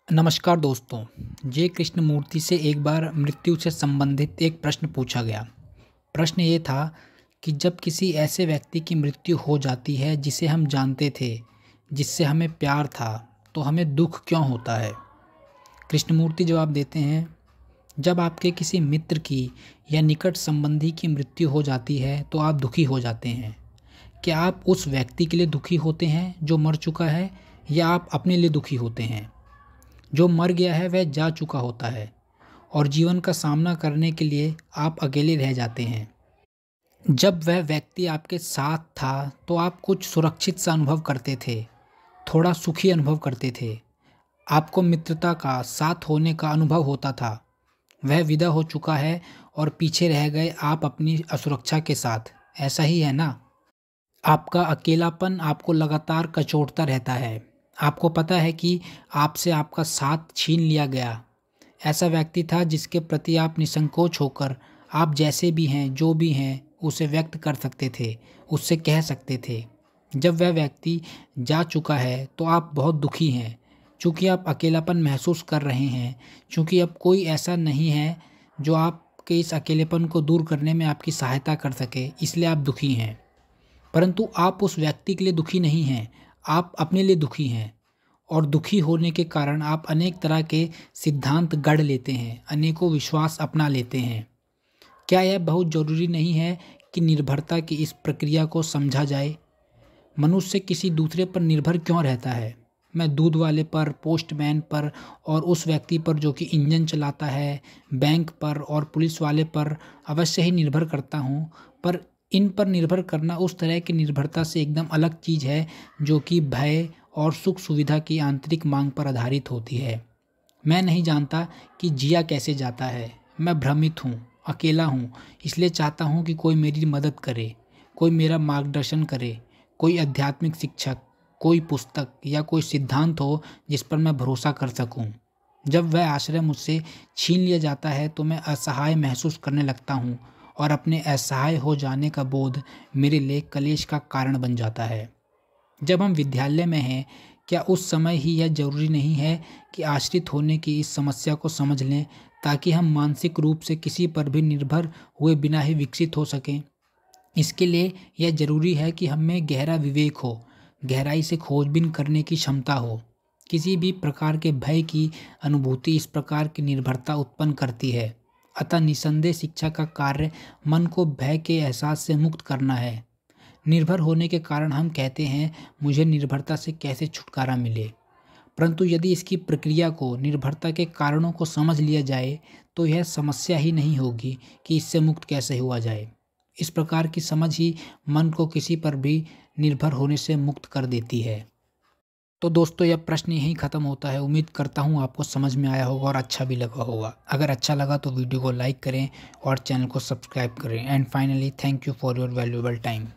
नमस्कार दोस्तों। जय कृष्णमूर्ति से एक बार मृत्यु से संबंधित एक प्रश्न पूछा गया। प्रश्न ये था कि जब किसी ऐसे व्यक्ति की मृत्यु हो जाती है जिसे हम जानते थे, जिससे हमें प्यार था, तो हमें दुख क्यों होता है? कृष्णमूर्ति जवाब देते हैं, जब आपके किसी मित्र की या निकट संबंधी की मृत्यु हो जाती है तो आप दुखी हो जाते हैं। क्या आप उस व्यक्ति के लिए दुखी होते हैं जो मर चुका है, या आप अपने लिए दुखी होते हैं? जो मर गया है वह जा चुका होता है और जीवन का सामना करने के लिए आप अकेले रह जाते हैं। जब वह व्यक्ति आपके साथ था तो आप कुछ सुरक्षित सा अनुभव करते थे, थोड़ा सुखी अनुभव करते थे। आपको मित्रता का साथ होने का अनुभव होता था। वह विदा हो चुका है और पीछे रह गए आप अपनी असुरक्षा के साथ। ऐसा ही है ना? आपका अकेलापन आपको लगातार कचोटता रहता है। आपको पता है कि आपसे आपका साथ छीन लिया गया। ऐसा व्यक्ति था जिसके प्रति आप निसंकोच होकर आप जैसे भी हैं, जो भी हैं, उसे व्यक्त कर सकते थे, उससे कह सकते थे। जब वह व्यक्ति जा चुका है तो आप बहुत दुखी हैं, चूँकि आप अकेलापन महसूस कर रहे हैं, चूँकि अब कोई ऐसा नहीं है जो आपके इस अकेलेपन को दूर करने में आपकी सहायता कर सके, इसलिए आप दुखी हैं। परंतु आप उस व्यक्ति के लिए दुखी नहीं हैं, आप अपने लिए दुखी हैं। और दुखी होने के कारण आप अनेक तरह के सिद्धांत गढ़ लेते हैं, अनेकों विश्वास अपना लेते हैं। क्या यह बहुत ज़रूरी नहीं है कि निर्भरता की इस प्रक्रिया को समझा जाए? मनुष्य किसी दूसरे पर निर्भर क्यों रहता है? मैं दूध वाले पर, पोस्टमैन पर और उस व्यक्ति पर जो कि इंजन चलाता है, बैंक पर और पुलिस वाले पर अवश्य ही निर्भर करता हूँ, पर इन पर निर्भर करना उस तरह की निर्भरता से एकदम अलग चीज़ है जो कि भय और सुख सुविधा की आंतरिक मांग पर आधारित होती है। मैं नहीं जानता कि जिया कैसे जाता है। मैं भ्रमित हूँ, अकेला हूँ, इसलिए चाहता हूँ कि कोई मेरी मदद करे, कोई मेरा मार्गदर्शन करे, कोई आध्यात्मिक शिक्षक, कोई पुस्तक या कोई सिद्धांत हो जिस पर मैं भरोसा कर सकूं। जब वह आश्रय मुझसे छीन लिया जाता है तो मैं असहाय महसूस करने लगता हूं और अपने असहाय हो जाने का बोध मेरे लिए कलेश का कारण बन जाता है। जब हम विद्यालय में हैं, क्या उस समय ही यह जरूरी नहीं है कि आश्रित होने की इस समस्या को समझ लें, ताकि हम मानसिक रूप से किसी पर भी निर्भर हुए बिना ही विकसित हो सकें? इसके लिए यह ज़रूरी है कि हमें गहरा विवेक हो, गहराई से खोजबीन करने की क्षमता हो। किसी भी प्रकार के भय की अनुभूति इस प्रकार की निर्भरता उत्पन्न करती है। अतः निसंदेह शिक्षा का कार्य मन को भय के एहसास से मुक्त करना है। निर्भर होने के कारण हम कहते हैं, मुझे निर्भरता से कैसे छुटकारा मिले। परंतु यदि इसकी प्रक्रिया को, निर्भरता के कारणों को समझ लिया जाए तो यह समस्या ही नहीं होगी कि इससे मुक्त कैसे हुआ जाए। इस प्रकार की समझ ही मन को किसी पर भी निर्भर होने से मुक्त कर देती है। तो दोस्तों, यह प्रश्न यहीं ख़त्म होता है। उम्मीद करता हूँ आपको समझ में आया होगा और अच्छा भी लगा होगा। अगर अच्छा लगा तो वीडियो को लाइक करें और चैनल को सब्सक्राइब करें। And finally, thank you for your valuable time.